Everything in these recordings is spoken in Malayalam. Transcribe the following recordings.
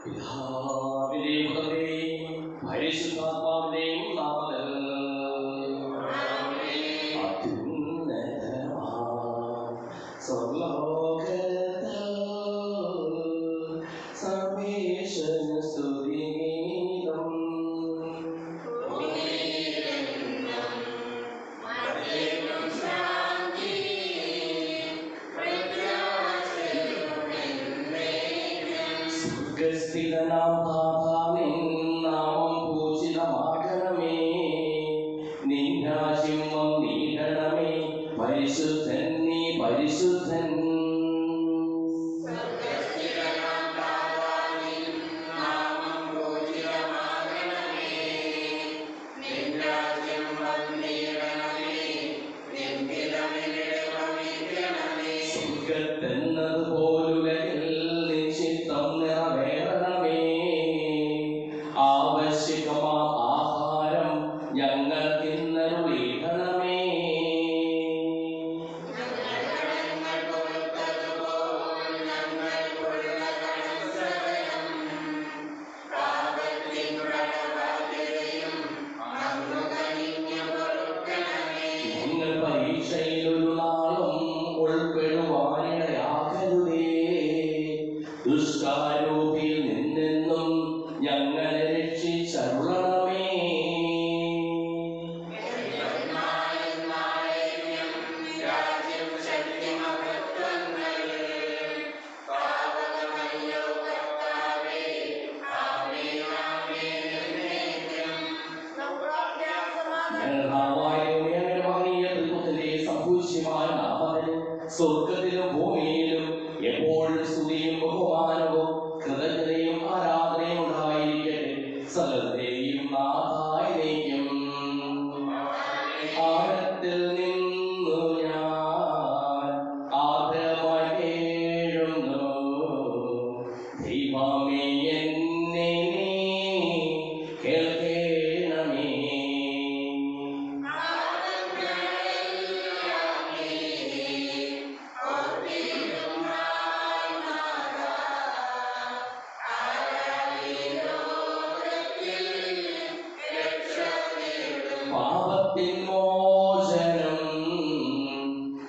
പിതാവിന്റെയും പുത്രന്റെയും പരിശുദ്ധാത്മാവിന്റെയും നാമത്തിൽ സർവേശ്വരന് സ്തുതിഗീതം. സ്വർഗ്ഗസ്ഥിതനാം നാഥാ, നിൻ നാമം പൂജിതമാകണമേ. നിൻ രാജ്യം വന്നിടണമേ. പരിശുദ്ധൻ നീ പരിശുദ്ധൻ. സ്വർഗ്ഗത്തെന്നതുപോലുലകിൽ നിൻ ചിത്തം നിറവേറണമേ. ആവശ്യകമാം ആഹാരം ഞങ്ങൾക്കിന്നരുളിയിടണമേ. ഞങ്ങൾ പരീക്ഷയിലൊരു നാളും ഉൾപ്പെടുവാനിടയാകരുതേ. ദുഷ്കാരൂപിയിൽ നിന്നെന്നും ഞങ്ങളെ രക്ഷിച്ചരുളണമേ. സ്വർഗത്തിലും ഭൂമിയിലും എപ്പോഴും സ്തുതിയും ബഹുമാനവും കൃതജ്ഞതയും ആരാധനയും ഉണ്ടായിരിക്കട്ടെ. സകലത്തെയും നാഥായി നയിക്കും. ആഴത്തിൽ നിന്നു ഞാൻ ആദ്യമായി കേഴുന്നു. ദൈവമേ, എന്നെ നീ കേൾക്കണമേ. പാപത്തിൻ മോചനം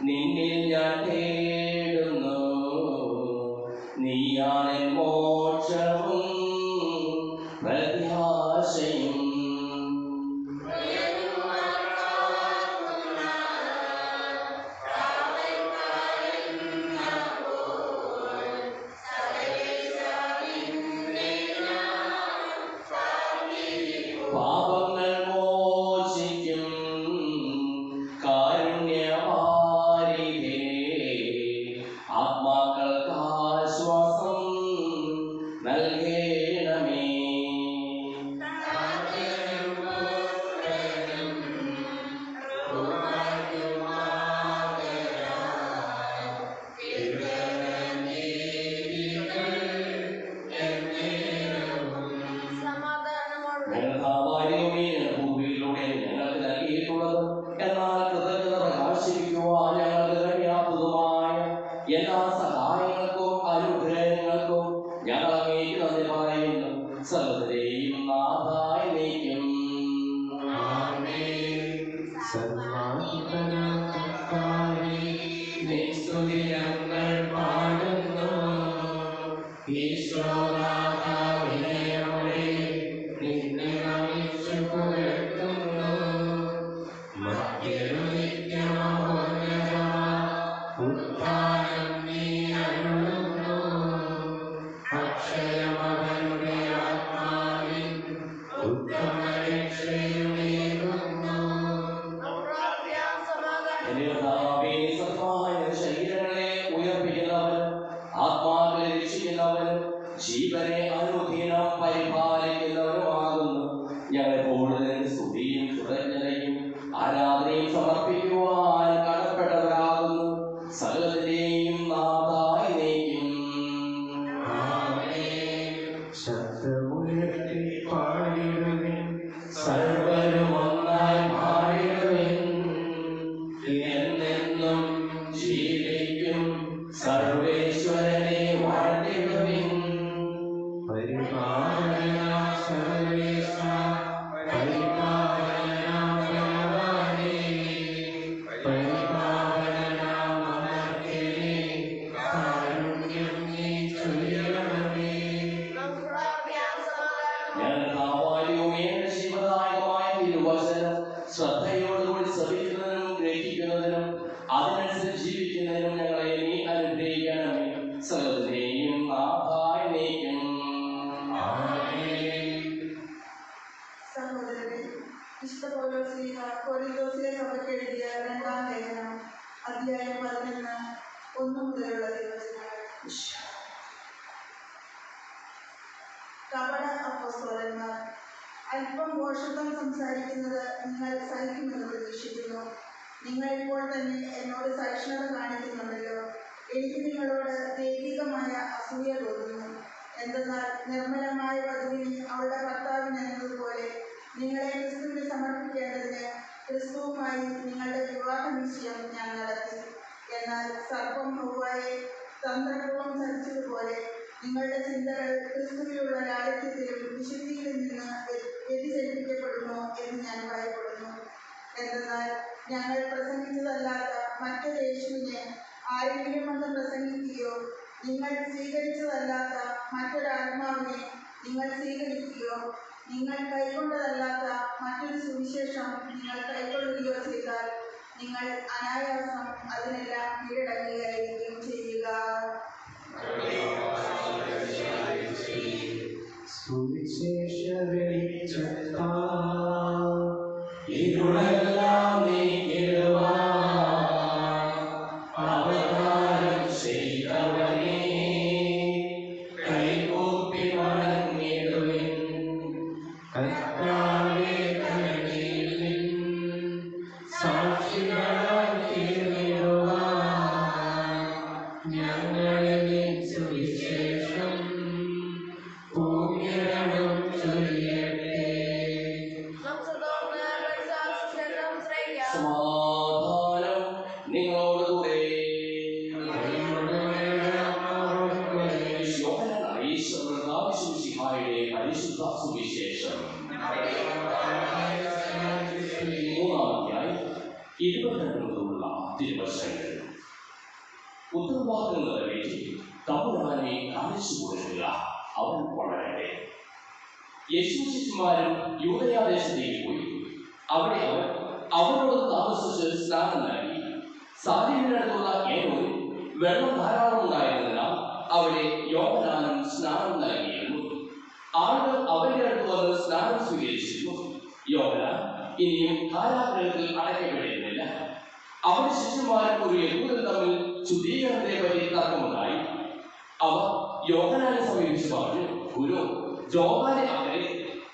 നിന്നിൽ ഞാൻ തേടുന്നു. നീയാണ് മോക്ഷവും പ്രത്യാശയും. പാപങ്ങൾ മോചിക്കും കാരുണ്യവാരിധേ. ആത്മാക്കൾക്ക് ആശ്വാസം നൽകണമേ. ഭൂമിയിലൂടെ ഞങ്ങൾക്ക് നൽകിയിട്ടുള്ളത് എന്നാൽ കൃതജ്ഞത പ്രകാശിപ്പിക്കുവാൻ ഞങ്ങൾക്ക് കഴിയാത്തതുമായ എല്ലാ സഹായങ്ങൾക്കും അനുഗ്രഹങ്ങൾക്കും ഞങ്ങൾ അങ്ങേക്ക് നന്ദി പറയുന്നു. സകലത്തെയും നാഥായി നയിക്കും. സ്തുതി ഞങ്ങൾ പാടുന്നു. ശരീരങ്ങളെ ഉയർപ്പിക്കുന്നവൻ, ആത്മാക്കളെ രക്ഷിക്കുന്നവൻ, ജീവനെ അനുദിനം പരിപാലിക്കുന്നവനുമാകുന്നു. ഞങ്ങൾ കൂടുതൽ സ്തുതിയും കൃതജ്ഞതയും ആരാധനയും സമർപ്പിക്കുവാൻ കടപ്പെട്ടവരാകുന്നു. സകലത്തിന്റെയും നാഥായി നയിക്കും. ശബ്ദമുയർത്തി പാടിടുവിൻ, സർവരും ഒന്നായി പാടിടുവിൻ. എന്നെന്നും ജീവിക്കും സർവേശ്വരനെ വാഴ്ത്തിടുവിൻ. പരിപാലിക്കുന്ന അധ്യായം 11 1 മുതലുള്ള ദിവസങ്ങൾ. കപട അപ്പോസ്തലന്മാർ. അല്പം ഭോഷത്വം സംസാരിക്കുന്നത് നിങ്ങൾ സഹിക്കുമെന്ന് പ്രതീക്ഷിക്കുന്നു. നിങ്ങൾ ഇപ്പോൾ തന്നെ എന്നോട് സഹിഷ്ണുത കാണിക്കുന്നുണ്ടല്ലോ. എനിക്ക് നിങ്ങളോട് ദൈവികമായ അസൂയ തോന്നുന്നു. എന്തെന്നാൽ നിർമ്മലമായ വധുവിന് അവളുടെ ഭർത്താവിന് എന്നതുപോലെ നിങ്ങളെ ക്രിസ്തുവിന് സമർപ്പിക്കേണ്ടതിന് ക്രിസ്തുവുമായി നിങ്ങളുടെ വിവാഹ നിശ്ചയം ഞാൻ നടത്തി. എന്നാൽ സർപ്പം ഹവ്വായെ തന്ത്രപൂർവ്വം ചതിച്ചതുപോലെ നിങ്ങളുടെ ചിന്തകൾ ക്രിസ്തുവിലുള്ള ലാളിത്യത്തിലും വിശുദ്ധിയിലും നിന്ന് വ്യതിചലിപ്പിക്കപ്പെടുമോ എന്ന് ഞാൻ ഭയപ്പെടുന്നു. എന്തെന്നാൽ ഞങ്ങൾ പ്രസംഗിച്ചതല്ലാത്ത മറ്റൊരു യേശുവിനെ ആരെങ്കിലും വന്ന് പ്രസംഗിക്കുകയോ നിങ്ങൾ സ്വീകരിച്ചതല്ലാത്ത മറ്റൊരാത്മാവിനെ നിങ്ങൾ സ്വീകരിക്കുകയോ നിങ്ങൾ കൈക്കൊണ്ടതല്ലാത്ത മറ്റൊരു സുവിശേഷം നിങ്ങൾ കൈക്കൊള്ളുകയോ ചെയ്താൽ നിങ്ങൾ അനായാസം അതിനെല്ലാം കീഴടങ്ങുകയായിരിക്കും ചെയ്യുക. സുവിശേഷ വെളിച്ചത്താൽ ഇരുളെല്ലാം നീക്കിടുവാൻ അവതാരം ചെയ്തവനേ, കൈകൂപ്പി വണങ്ങിടുവിൻ. കർത്താവേ കരുണയിൽ സാക്ഷികളായി തീർന്നിടുവാൻ ഞങ്ങളിൽ സുവിശേഷം പൂർണ്ണം ചൊരിയട്ടെ. സമാധാനം നിങ്ങളോടുകൂടെ. പരിശുദ്ധ സുവിശേഷം 3-22 മുതലുള്ള തിരുവചനങ്ങൾ. ഉത്തരവാദിത്തങ്ങൾ നിറവേറ്റി തമ്പുരാനെ കാണിച്ചു കൊടുക്കുക, അവൻ വളരട്ടെ. യേശു ശിഷ്യന്മാരും യൂദയാദേശത്തേക്ക് പോയി. അവിടെ അവർ അവരോട് താമസിച്ച് സ്നാനം നൽകി. സാലീമിനടുത്തുള്ള ഏനോയിൽ വെള്ളം ധാരാളം ഉണ്ടായിരുന്നതിനാൽ അവിടെ യോഹന്നാനും സ്നാനം നൽകിയിരുന്നു. ആളുകൾ അവരുടെ അടുത്ത് വന്ന് സ്നാനം സ്വീകരിച്ചിരുന്നു. യോഹന്നാൻ ഇനിയും കാരാഗൃഹത്തിൽ അടയ്ക്കപ്പെട്ടിരുന്നില്ല. അവരുടെ ശിഷ്യന്മാരും ഒരു യഹൂദനും തമ്മിൽ ശുദ്ധീകരണത്തെ പറ്റി തർക്കമുണ്ടായി. അവർ യോഹന്നാനെ സമീപിച്ച് പറഞ്ഞു, ഗുരു, യോഹന്നാനെ അങ്ങനെ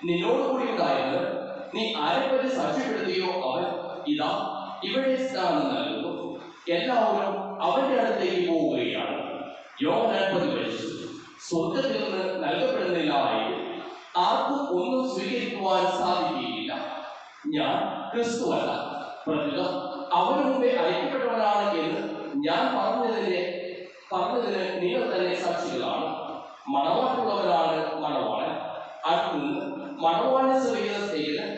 നിന്നോടുകൂടി ഉണ്ടായിരുന്നത് നീ ആരെപ്പറ്റി സാക്ഷ്യപ്പെടുത്തുകയോ അവൻ ഇതാ ഇവിടെ സ്നാനം നൽകുന്നു, എല്ലാവരും അവന്റെ അടുത്തേക്ക് പോവുകയാണ്. യോഹന്നാൻ പ്രതികരിച്ചു, സ്വർഗത്തിൽ നിന്ന് നൽകപ്പെടുന്നില്ല എങ്കിൽ ആർക്കും ഒന്നും സ്വീകരിക്കുവാൻ സാധിക്കുകയില്ല. ഞാൻ ക്രിസ്തുവല്ല, പ്രത്യുതം അവന് മുമ്പേ അയക്കപ്പെട്ടവനാണ് എന്ന് ഞാൻ പറഞ്ഞതിന് നിങ്ങൾ തന്നെ സാക്ഷികളാണ്. മണവാട്ടുള്ളവരാണ് മണവാളൻ. അടുത്തുനിന്ന് മണവാളിനെ ശ്രമിക്കുന്ന സ്നേഹിതൻ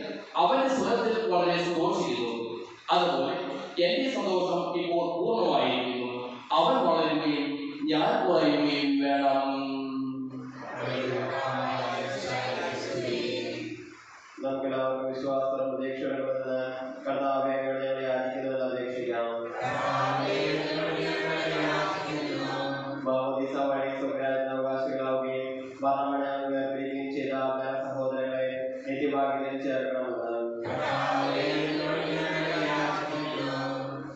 അവന്റെ സ്വരത്തിൽ വളരെ സന്തോഷിക്കുന്നു. അതുപോലെ എന്റെ സന്തോഷം ഇപ്പോൾ പൂർണ്ണമായിരിക്കുന്നു. അവൻ വളരുകയും ഞാൻ കുറയുകയും വേണം. നമുക്കെല്ലാവർക്കും വിശ്വാസത്തോടെ പ്രതീക്ഷയോടെ കർത്താവേ ഞങ്ങളെ യാചിക്കുന്നത് അപേക്ഷിക്കാം. മാമോദീസ വഴി സ്വർഗ്ഗരാജ്യത്തിന് അവകാശികളാവുകയും മരണമടയാൻ വേർപിരിയുകയും ചെയ്ത അവരുടെ സഹോദരങ്ങളെ നിത്യഭാഗ്യത്തിൽ ചേർക്കണമെന്ന്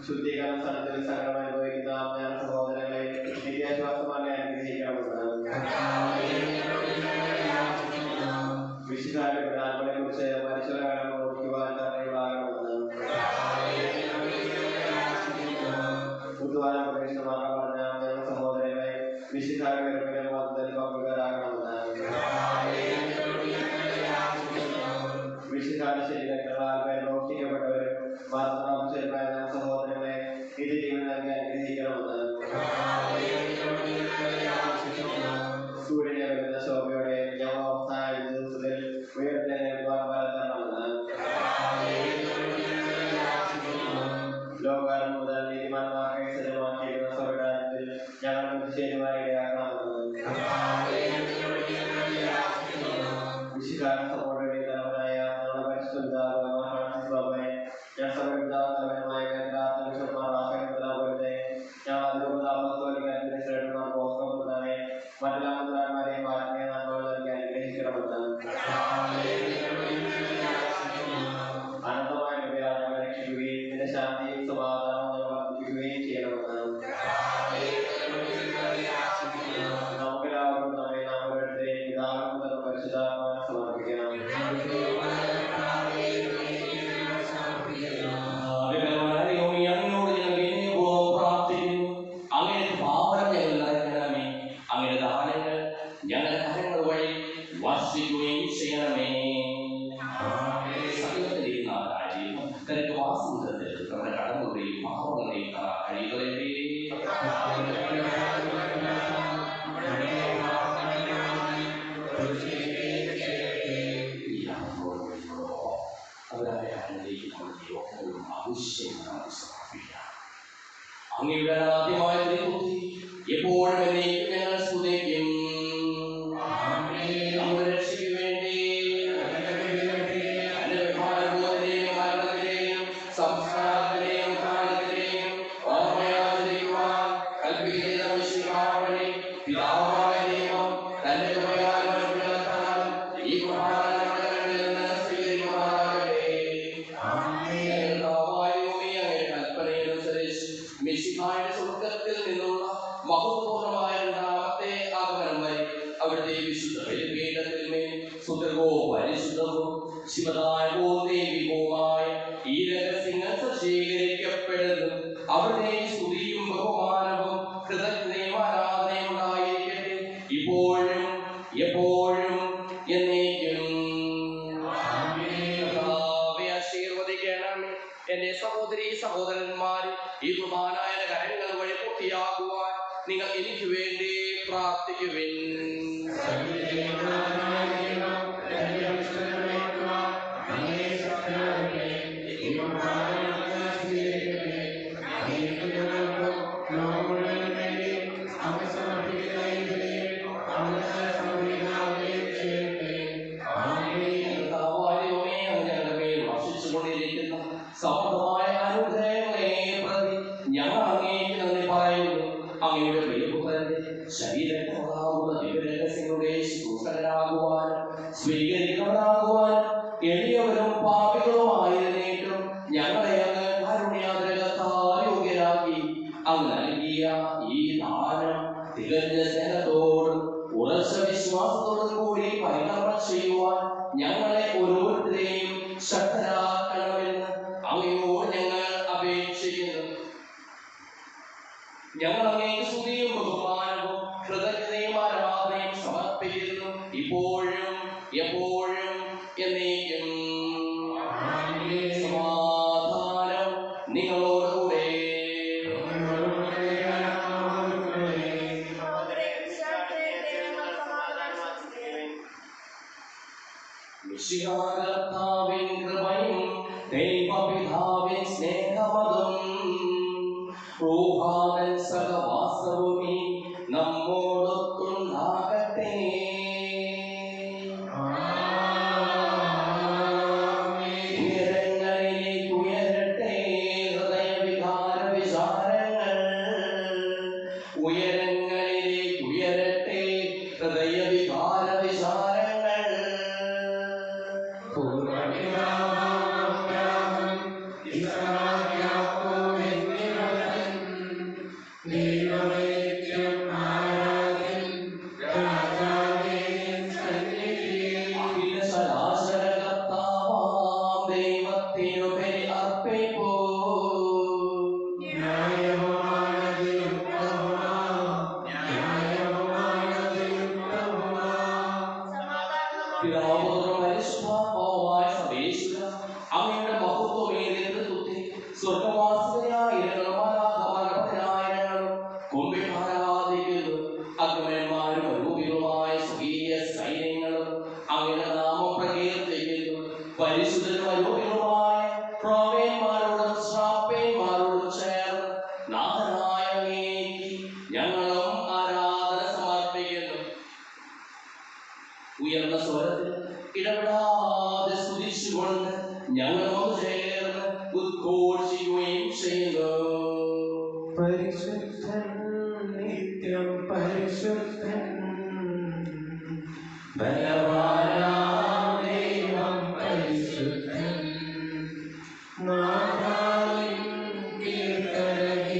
ശുദ്ധീകരണ സ്ഥലത്തിൽ സങ്കടം അനുഭവിക്കുന്ന അവരുടെ സഹോദരങ്ങളെ നിത്യാശ്വാസമായി അനുഗ്രഹിക്കണമെന്ന് വിശുദ്ധാരുടെ പ്രധാനങ്ങളെ കുറിച്ച് മനുഷ്യരെ നോക്കുവാൻ തന്നെയുള്ളാകണമെന്ന് പുതുവാനം പ്രവേശനമാകാൻ പറഞ്ഞ ഞങ്ങളുടെ സഹോദരങ്ങളെ വിശുദ്ധാരുടെ വാഗ്ദാനത്തിൽ പങ്കുകാരാകണമെന്ന് വിശുദ്ധാരുടെ ശരീരങ്ങളാൽ മോഷ്ടിക്കപ്പെട്ടവരും വാർത്താപുരുഷന്മാരായ സഹോദരങ്ങളെ ഇത് ജീവൻ നൽകി അനുഗ്രഹിക്കണമെന്ന് സൂര്യനെ വരുന്ന ശോഭയോടെ ഞങ്ങൾ അവസാന ദിവസത്തിൽ ഉയർത്തെഴുന്നേൽക്കുവാൻ തരണമെന്ന് ലോകാരം മുതൽ നീതിമാന്മാരെ സജ്ജമാക്കിയിരുന്ന സ്വർഗ്ഗരാജ്യത്തിൽ ഞങ്ങൾ ചേരുവാൻ ഇടയാക്കണമെന്ന് വിശുദ്ധാന സഭയുടെ തലവനായ ഞങ്ങളുടെ പരിശുദ്ധ ഞാൻ സർവ്വപിതാവമായ റാഫേലത്തെ ഞങ്ങൾ അതിരൂപതാമസോലിക്കാരുടെ ശ്രേഷ്ഠന്മാർ ബോസ്കോപ്രധാനെ മറ്റെല്ലാ മുദ്രാന്മാരെയും ആത്മീയ നന്മകൾ നൽകി അനുഗ്രഹിക്കണമെന്ന് അനന്തമായ രക്ഷിക്കുകയും നിന്റെ ശാന്തിയും സമാധാനവും വർദ്ധിപ്പിക്കുകയും അങ്ങയുടെ ആദ്യമായ തിരുബുദ്ധി എപ്പോഴും എന്നേക്കും ഞങ്ങൾ സ്തുതിക്കും. നമ്മുടെ രക്ഷയ്ക്ക് വേണ്ടി അനുഗ്രഹബോധനെയും മരണത്തിലെയും സംസ്കാരത്തിലെയും കാലത്തിലെയും ഓർമ്മയാചരിക്കുവാൻ കൽപ്പിക്കുന്ന വിശുദ്ധാവഴി പിതാവായ ദൈവം തന്റെ കൃപയാലും ഈ കുർബാനകളിൽ നിന്ന് സ്വീകരിക്കുവാനാകട്ടെ. മിശിഹായുടെ സ്വർഗ്ഗത്തിൽ നിന്നുള്ള മഹത്വപൂർണ്ണമായ രണ്ടാമത്തെ ആഗമനം വരെ അവിടുത്തെ വിശുദ്ധ ബലിപീഠത്തിന്മേൽ സുന്ദരവും പരിശുദ്ധവും ശിവദായകവും ദൈവികവുമായ ഈ രഹസ്യങ്ങൾ സജ്ജീകരിക്കപ്പെടുന്നു. അവിടുത്തെ സ്തുതിയും ബഹുമാനവും കൃതജ്ഞതയും ആരാധനയും ഉണ്ടായിരിക്കട്ടെ ഇപ്പോഴും എപ്പോഴും എന്നേക്കും. ആശീർവദിക്കണമേ എന്റെ സഹോദരീ സഹോദരന്മാർ, ഈ കുർബാനായ കരങ്ങൾ വഴി പൂർത്തിയാകുവാൻ നിങ്ങൾ എനിക്ക് വേണ്ടി പ്രാർത്ഥിക്കുവിൻ. സമൃദ്ധമായ അനുഗ്രഹങ്ങളെ പ്രതി ഞങ്ങൾ അങ്ങേക്ക് നന്ദി പറയുന്നു. അങ്ങയുടെ പ്രിയപുത്രന്റെ ശരീരങ്ങളാകുന്ന ദിവ്യരഹസ്യങ്ങളുടെ ശുശ്രൂഷകരാകുവാനും സ്വീകരിക്കുന്നവരാകുവാനും എളിയവരും പാപികളുമായിരുന്നിട്ടും ഞങ്ങളെ അങ്ങ് കാരുണ്യാദ്രകത്താൽ യോഗ്യരാക്കി അങ്ങ് നൽകിയ ഈ ദാനം തികഞ്ഞ സ്നേഹത്തോടും ഉറച്ച വിശ്വാസത്തോടും കൂടി പരികർമ്മം ചെയ്യുവാൻ ഞങ്ങളെ ഓരോരുത്തരെയും ശക്തരാക്കണമെന്ന് അങ്ങയോട് ഞങ്ങൾ അപേക്ഷിക്കുന്നു. ഞങ്ങൾ അങ്ങേക്ക് സ്തുതിയും ബഹുമാനവും കൃതജ്ഞതയും ആരാധനയും സമർപ്പിക്കുന്നു ഇപ്പോഴും എപ്പോഴും എന്നേക്കും. സമാധാനം നിങ്ങളോടുകൂടെ. മിശിഹാകർത്താവിൻ കൃപയും ദൈവപിതാവിൻ സ്നേഹമതും റൂഹാതൻ സഹവാസവുമേ നമ്മോടൊത്തുണ്ടാകട്ടെ. ഉയരങ്ങളിലേക്ക് ഉയരട്ടെ ഹൃദയവികാര വിചാരങ്ങൾ. ഉയരങ്ങളിലേക്ക് ഉയരട്ടെ ഹൃദയവികാര വിചാരങ്ങൾ. ദൈവത്തിനുപരി അർപ്പിപ്പോ. പിതാവുപുത്രനും പരിശുദ്ധാത്മാവുമായ സർവേശ്വരാ, അങ്ങയുടെ മഹത്വമേറിയ തൃത്വത്തെ സ്വർഗ്ഗവാസികളായ ഇരകളും മാലാഖമാരും കുമ്പിട്ട് ആരാധിക്കുന്നു. അഗ്നിമാരും അരൂപികളുമായ സ്വകീയ സൈന്യങ്ങളും അങ്ങയുടെ നാമം പ്രകീർത്തിക്കുന്നു. പരിശുദ്ധരും അരൂപികളുമായ പ്രവീന്മാരോടും ശ്രാപ്പേന്മാരോടും ചേർന്ന് നാഥനായ അങ്ങേക്ക് ഞങ്ങളും ആരാധന സമർപ്പിക്കുന്നു. ഉയർന്ന സ്വരത്തിൽ ഇടപെടാതെ സ്തുതിച്ചുകൊണ്ട് ഞങ്ങൾ ഒന്ന് ചേർന്ന് ഉദ്ഘോഷിക്കുകയും ചെയ്യുന്നു. പരിശുദ്ധൻ നിത്യം പരിശുദ്ധൻ, ബലവാനാം ദൈവം പരിശുദ്ധൻ, നാഥാവിൻ കീർത്തനഗീതികളാൽ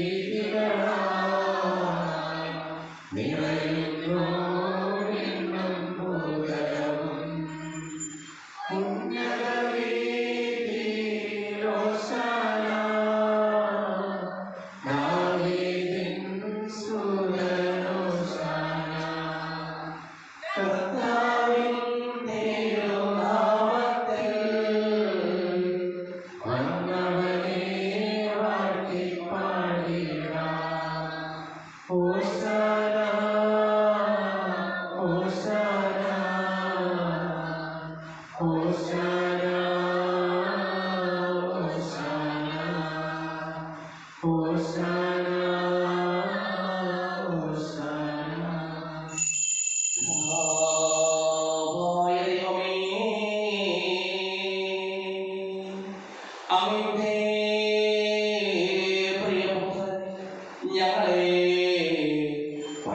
നിറയുന്നു എന്നും ഭൂതലവും. ഉന്നതവേദിയിൽ ഹോശാന, ദാവീദിൻ സുതൻ ഹോശാന. കർത്താവിൻ തിരുനാമത്തിൽ വന്നവനെ വാഴ്ത്തിപ്പാടിടാം. ഹോശാന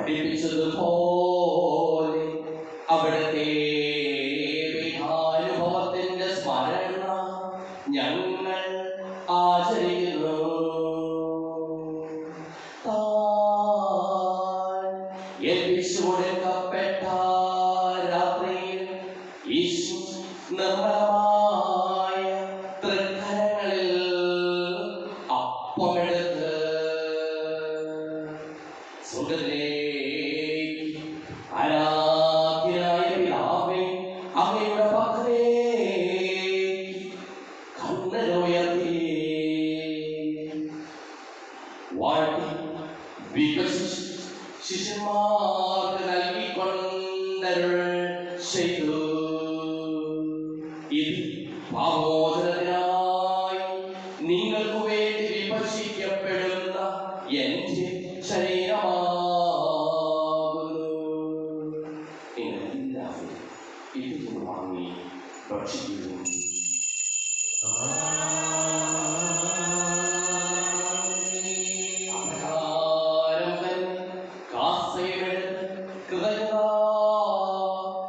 പഠിപ്പിച്ചതുപോലെ അവിടുത്തെ വിധാനുഭവത്തിന്റെ സ്മരണ ഞങ്ങൾ ആചരിക്കുന്നു. ഏൽപ്പിച്ചു കൊടുക്കപ്പെട്ട രാത്രിയിൽ യേശു നിർമ്മലമായ തൃക്കരങ്ങളിൽ അപ്പമെടുത്ത് സ്വർഗ്ഗത്തിലേക്ക് ആരാധ്യനായ പിതാവേ, അങ്ങയുടെ പക്കലേക്ക് കണ്ണുകളുയർത്തി വാഴ്ത്തി വികസിച്ച് ശിഷ്യന്മാർക്ക് നൽകിക്കൊണ്ടരുൾ ചെയ്തു. ഇത് പാപമോചനത്തിനായി നിങ്ങൾക്ക് വേണ്ടി വിഭജിക്കപ്പെടുന്ന എന്റെ ശരീരമാകുന്നു. നിങ്ങളെല്ലാവരും ഇതിൽ വാങ്ങി ഭക്ഷിക്കുന്നു.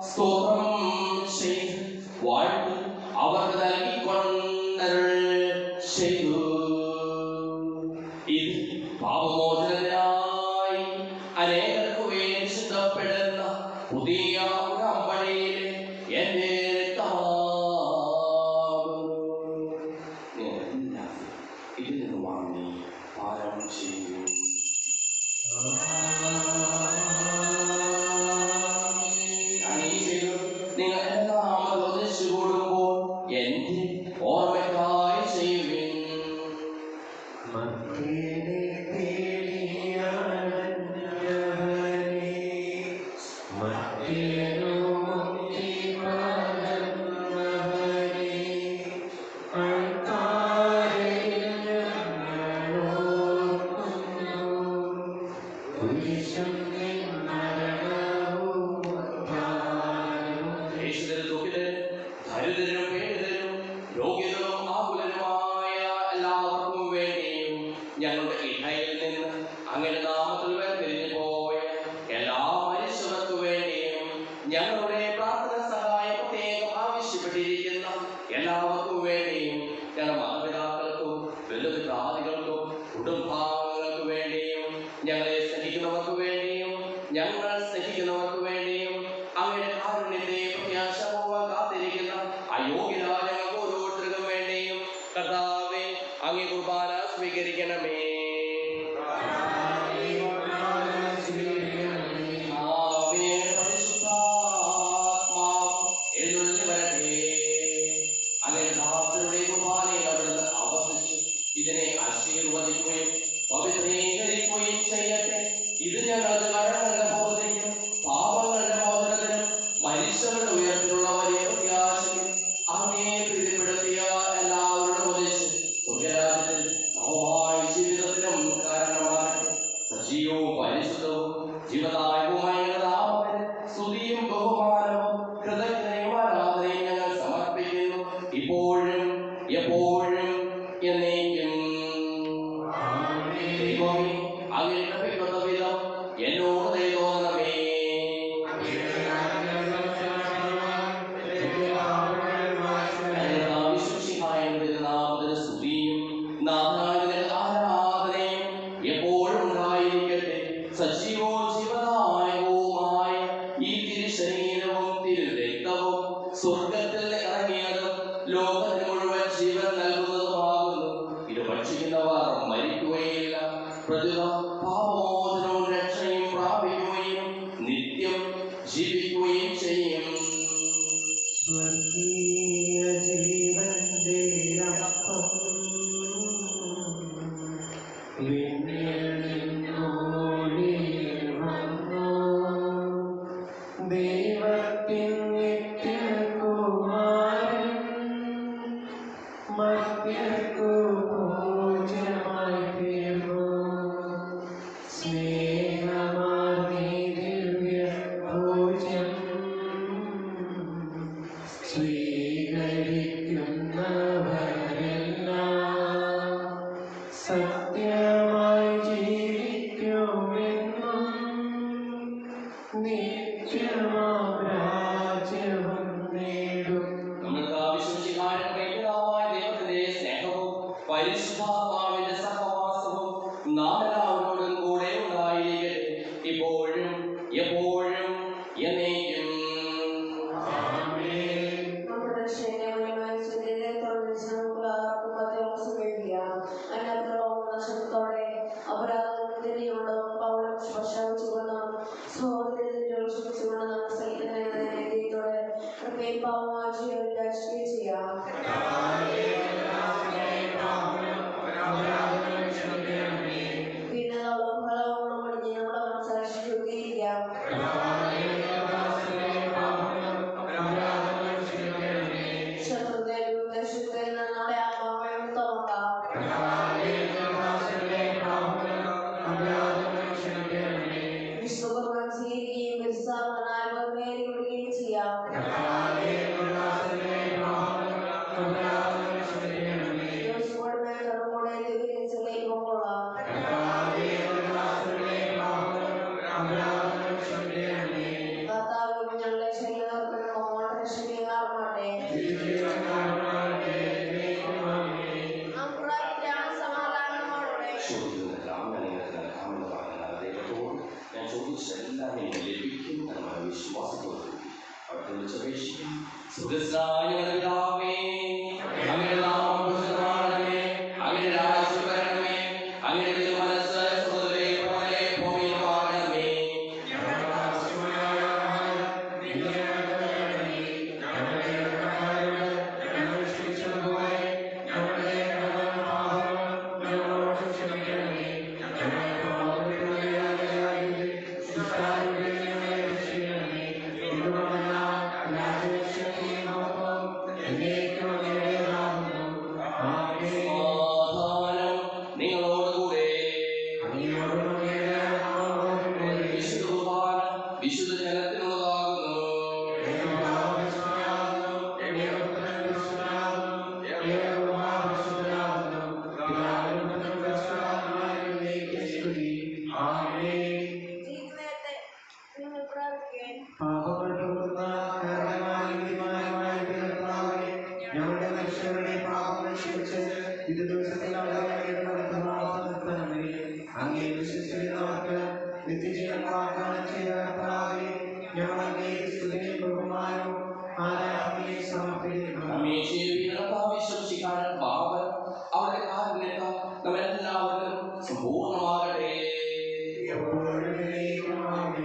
സ്തോത്രം ചെയ്ത് വാഴ്ത്തി അവർക്ക് നൽകിക്കൊണ്ടരുൾ ചെയ്തു. ഇത് പാപമോചനത്തിനായി അനേകർക്ക് വേണ്ടി ചിന്തപ്പെടുന്ന പുതിയ ഉടമ്പടിയിലെ എന്റെ രക്തമാകുന്നു. നിങ്ങളെല്ലാവരും ഇതിൽ നിന്ന് വാങ്ങി പാനം ചെയ്യൂ. നിങ്ങൾ എല്ലാവരും ഒന്നിച്ചു കൂടുമ്പോൾ എന്റെ ഓർമ്മയ്ക്കായി ചെയ്യുവിൻ. ദരിദ്രരും പീഡിതരും രോഗികളും ആകുലരുമായ എല്ലാവർക്കും വേണ്ടിയും ഞങ്ങളുടെ ഇടയിൽ നിന്ന് അങ്ങയുടെ നാമത്തിൽ വേർപിരിഞ്ഞു പോയ എല്ലാ മനുഷ്യർക്ക് വേണ്ടിയും ഞങ്ങളുടെ പ്രാർത്ഥന സഹായം പ്രത്യേകം ആവശ്യപ്പെട്ടിരിക്കുന്ന എല്ലാവർക്കും വേണ്ടിയും ഞങ്ങളുടെ മാതാപിതാക്കൾക്കും ബന്ധുമിത്രാദികൾക്കും കുടുംബാംഗങ്ങൾക്ക് വേണ്ടിയും ഞങ്ങളെ സ്നേഹിക്കുന്നവർക്ക് വേണ്ടിയും ഞങ്ങൾ സ്നേഹിക്കുന്നവർക്ക് വേണ്ടിയും അങ്ങയുടെ കാരുണ്യത്തെ പ്രത്യാശപൂർവ്വം കാത്തിരിക്കുന്ന അയോഗ്യരായ ഞങ്ങൾക്ക് ഓരോരുത്തർക്കും വേണ്ടിയും കർത്താവേ അങ്ങേ കുർബാന സ്വീകരിക്കണമേ. ഇതിനെ ആശീർവദിക്കുകയും പവിത്രീകരിക്കുകയും ചെയ്യട്ടെ. ഇത് ഞങ്ങളുടെ കടങ്ങളുടെ ബോധനയ്ക്കും പാപങ്ങളുടെ മോചനത്തിനും മനുഷ്യരുടെ ഉയർത്തിലുള്ള വലിയ പ്രത്യാശയും അങ്ങേ പ്രീതിപ്പെടുത്തിയ എല്ലാവരുടെ ഉപദേശിച്ച് സ്വർഗ്ഗരാജ്യത്തിൽ നവമായ ജീവിതത്തിനും കാരണമാകട്ടെ. സജീവവും പരിശുദ്ധവും ജീവദായകവുമായ നാമത്തിന് സ്തുതിയും ബഹുമാനവും കൃതജ്ഞതയും ആരാധനയും ഞങ്ങൾ സമർപ്പിക്കുന്നു, ഇപ്പോഴും എപ്പോഴും എന്നേക്കും. ദൈവമേ, അങ്ങേ കൃപയ്ക്കൊത്ത വിധം എന്നോട് ദയ തോന്നണമേ. നാമത്തിന് സ്തുതിയും നാഥാവിന്റെ ആരാധനയും എപ്പോഴും ഉണ്ടായിരിക്കട്ടെ. സജീവവും ജീവദായകവുമായ ഈ തിരുശരീരവും തിരുരക്തവും സ്വർഗത്തിൽ ഇറങ്ങിയതും ലോകത്തിന് മുഴുവൻ ജീവൻ നൽകുന്നതുമാകുന്നു. ഇത് ഭക്ഷിക്കുന്നവർ മരിക്കുകയില്ല, പ്രതിഭ പാപമോചനവും രക്ഷയും പ്രാപിക്കുകയും നിത്യം ജീവിക്കുകയും ചെയ്യും. സ്വർഗീയ ജീവന്റെ അപ്പം വിണ്ണിൽ നിന്നോടി വന്നു, ദൈവത്തിൻ നിത്യകുമാരൻ മർത്യർക്കു പൂജ്യമായി തീർന്നു. സ്നേഹമാർന്നീ ദിവ്യ ഭോജ്യം സ്വീകരിക്കുന്നവരെല്ലാം സത്യമായി ജീവിക്കുമെന്നും നിത്യമാം രാജ്യവും നേടും. നമ്മൾക്ക് വിശ്വസിക്കാനും പിതാവായ ദൈവത്തിന്റെ സ്നേഹവും പരിശുദ്ധാത്മാവിന്റെ സഹവാസവും നാം എല്ലാവരോടും കൂടെ ഉണ്ടായിരിക്കട്ടെ, ഇപ്പോഴും എപ്പോഴും എന്നേക്കും. നമ്മുടെ ശരീരമായ ശരീരത്തോടെ നഷ്ടത്തോടെ അപരാധത്തിനെയോടും പൗരം സ്പർശിച്ചുകൊണ്ടും സഹോദരത്തിൽ ക്ഷമിച്ചുകൊണ്ടും സൈന്യത്തോടെ കൃപയും പാവമാക്കുകയും ചെയ്യാം. പിന്നെ ഫലങ്ങളും പഠിച്ച് നമ്മുടെ മനസ്സാക്ഷി ശുദ്ധീകരിക്കാം. ശത്രുതയിൽ ഉദ്ദേശത്തിൽ നമ്മുടെ ആത്മാക്കളെ തുറക്കാം. വിശ്വകുർബാന സ്വീകരിക്കുകയും വിടുകയും ചെയ്യാം. ഞങ്ങളുടെ സമാധാനത്തോടെ ഞാൻ ചോദിച്ചതെല്ലാം എനിക്ക് ലഭിക്കും എന്നുള്ള വിശ്വാസത്തോടെ അവർക്ക് വിളിച്ചപേക്ഷിക്കും. സുഖസ്നായ പിതാവേ, അങ്ങയുടെ നാമം പൂജിതമാകണമേ, അങ്ങയുടെ രാജ്യം വരണമേ, അങ്ങയുടെ തിരുമനസ്സ് സ്വർഗ്ഗത്തിലെ പോലെ ഭൂമിയിലുമാകണമേ. സമാധാനം നിങ്ങളോടുകൂടെ. വിശുദ്ധ കുർബാന വിശുദ്ധ ജനത്തിനുള്ളതാകുന്നു. നിങ്ങൾ പ്രാർത്ഥിക്കാൻ പാപങ്ങൾ പൊറുക്കുന്ന കാരണമായി കർത്താവേ, ഞങ്ങളുടെ മനുഷ്യരുടെ പാപങ്ങൾ ക്ഷമിച്ച് ഇത് ദിവസത്തിൽ നടത്തണമേ. അങ്ങേ വിശ്വസിക്കുന്നവർക്ക് നിത്യജീവൻ വാഗ്ദാനം ചെയ്ത കർത്താവേ, ഞങ്ങൾ അങ്ങേ സ്തുതിയും ബഹുമാനവും ആരാധനയും സമർപ്പിക്കുന്നു. വിശ്വസിക്കാനും പാപം അവരുടെ കാരണത്താൽ നമ്മെല്ലാവരും സമ്പൂർണ്ണമാകട്ടെ. എപ്പോഴും എന്നേക്കും ആമേൻ.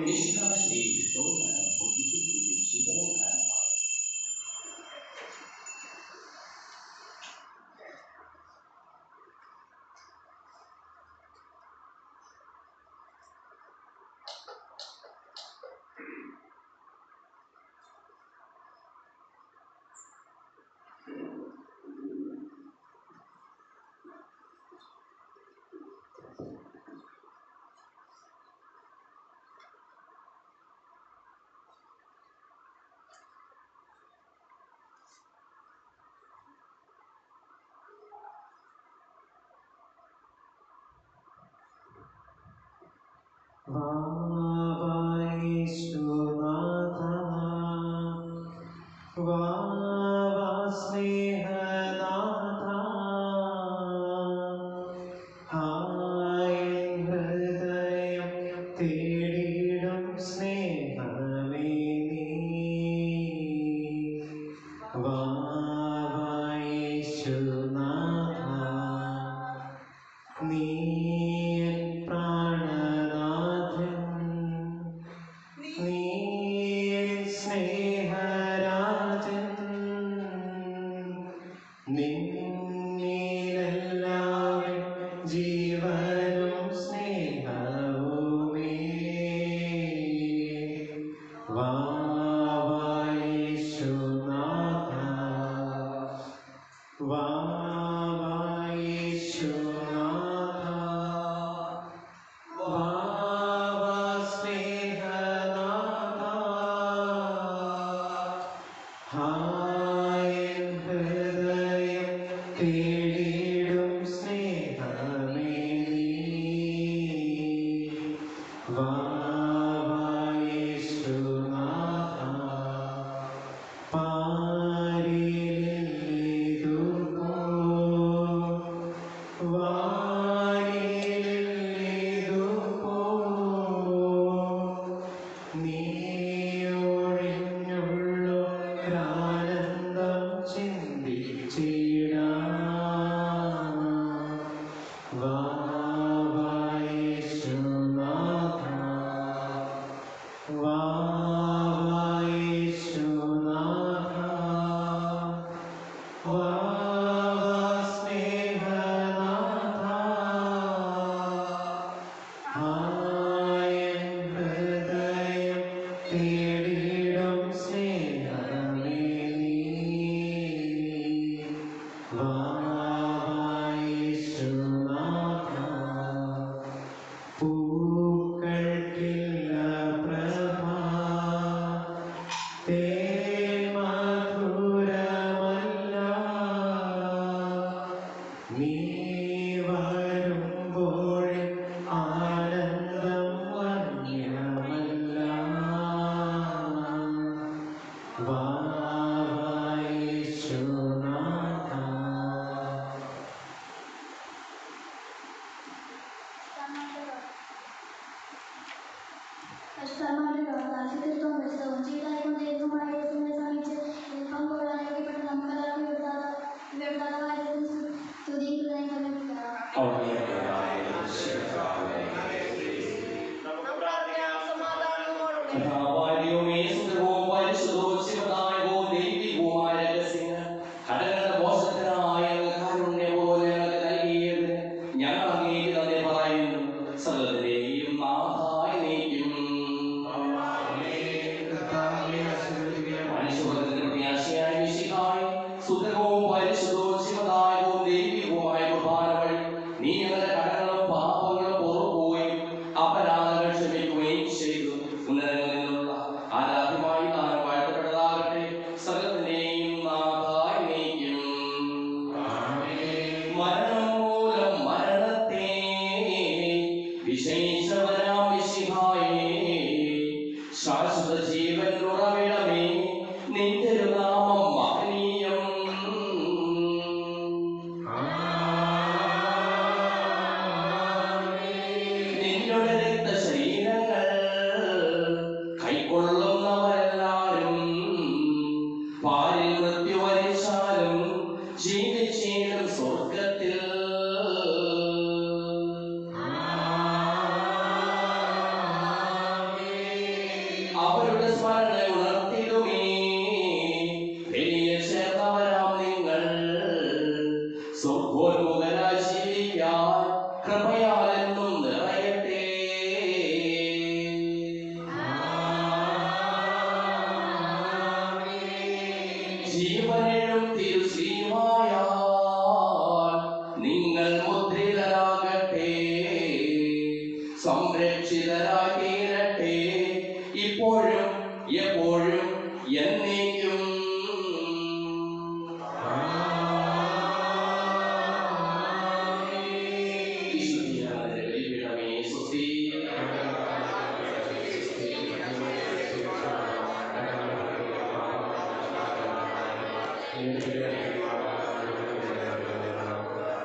ജീവനെ